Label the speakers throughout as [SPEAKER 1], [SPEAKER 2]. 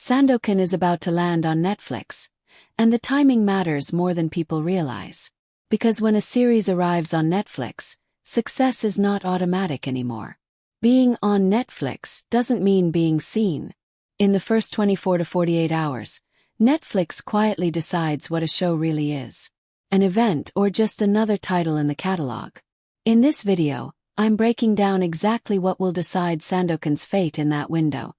[SPEAKER 1] Sandokan is about to land on Netflix, and the timing matters more than people realize. Because when a series arrives on Netflix, success is not automatic anymore. Being on Netflix doesn't mean being seen. In the first 24 to 48 hours, Netflix quietly decides what a show really is. An event or just another title in the catalog. In this video, I'm breaking down exactly what will decide Sandokan's fate in that window,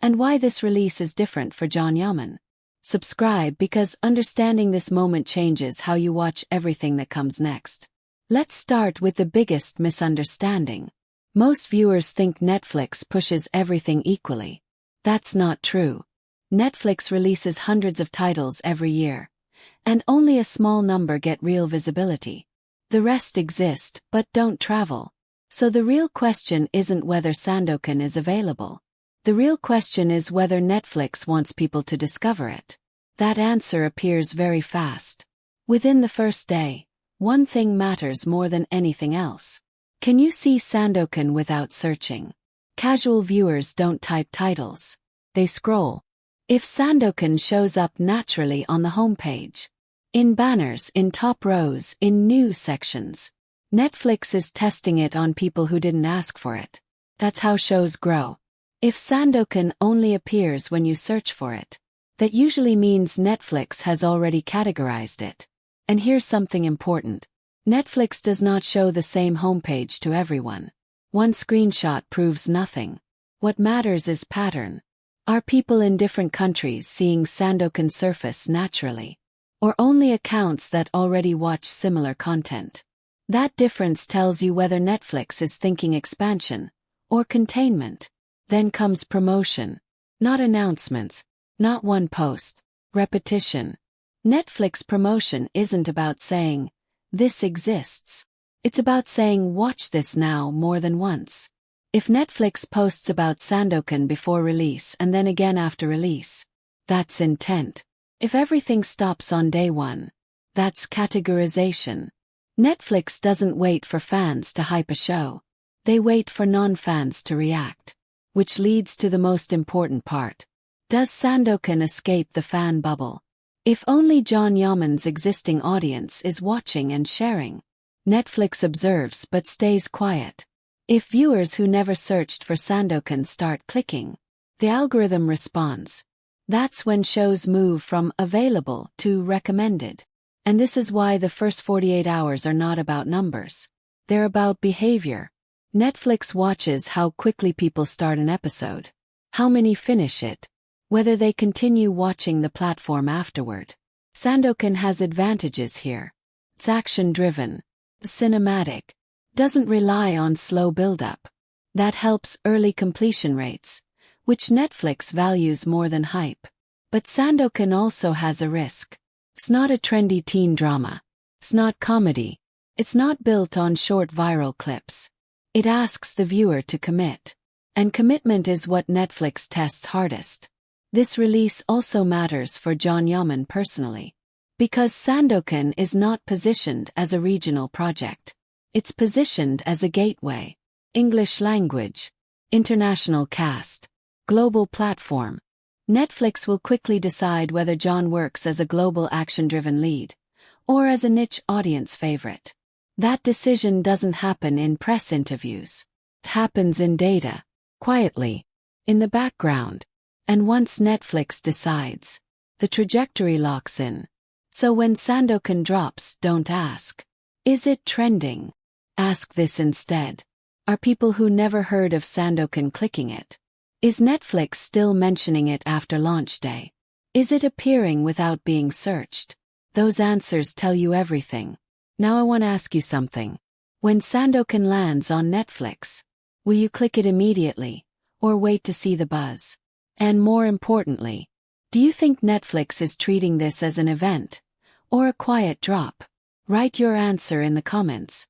[SPEAKER 1] and why this release is different for Jaan Yaman. Subscribe because understanding this moment changes how you watch everything that comes next. Let's start with the biggest misunderstanding. Most viewers think Netflix pushes everything equally. That's not true. Netflix releases hundreds of titles every year, and only a small number get real visibility. The rest exist but don't travel. So the real question isn't whether Sandokan is available. The real question is whether Netflix wants people to discover it. That answer appears very fast. Within the first day, one thing matters more than anything else. Can you see Sandokan without searching? Casual viewers don't type titles. They scroll. If Sandokan shows up naturally on the homepage, in banners, in top rows, in news sections, Netflix is testing it on people who didn't ask for it. That's how shows grow. If Sandokan only appears when you search for it, that usually means Netflix has already categorized it. And here's something important. Netflix does not show the same homepage to everyone. One screenshot proves nothing. What matters is pattern. Are people in different countries seeing Sandokan surface naturally? Or only accounts that already watch similar content? That difference tells you whether Netflix is thinking expansion or containment. Then comes promotion. Not announcements. Not one post. Repetition. Netflix promotion isn't about saying, "This exists." It's about saying, "Watch this now," more than once. If Netflix posts about Sandokan before release and then again after release, that's intent. If everything stops on day one, that's categorization. Netflix doesn't wait for fans to hype a show. They wait for non-fans to react. Which leads to the most important part. Does Sandokan escape the fan bubble? If only Jaan Yaman's existing audience is watching and sharing, Netflix observes but stays quiet. If viewers who never searched for Sandokan start clicking, the algorithm responds. That's when shows move from available to recommended. And this is why the first 48 hours are not about numbers. They're about behavior. Netflix watches how quickly people start an episode, how many finish it, whether they continue watching the platform afterward. Sandokan has advantages here. It's action-driven, cinematic, doesn't rely on slow build-up. That helps early completion rates, which Netflix values more than hype. But Sandokan also has a risk. It's not a trendy teen drama. It's not comedy. It's not built on short viral clips. It asks the viewer to commit. And commitment is what Netflix tests hardest. This release also matters for Jaan Yaman personally. Because Sandokan is not positioned as a regional project. It's positioned as a gateway. English language. International cast. Global platform. Netflix will quickly decide whether Jaan works as a global action-driven lead, or as a niche audience favorite. That decision doesn't happen in press interviews. It happens in data, quietly, in the background. And once Netflix decides, the trajectory locks in. So when Sandokan drops, don't ask, "Is it trending?" Ask this instead. Are people who never heard of Sandokan clicking it? Is Netflix still mentioning it after launch day? Is it appearing without being searched? Those answers tell you everything. Now I want to ask you something. When Sandokan lands on Netflix, will you click it immediately, or wait to see the buzz? And more importantly, do you think Netflix is treating this as an event, or a quiet drop? Write your answer in the comments.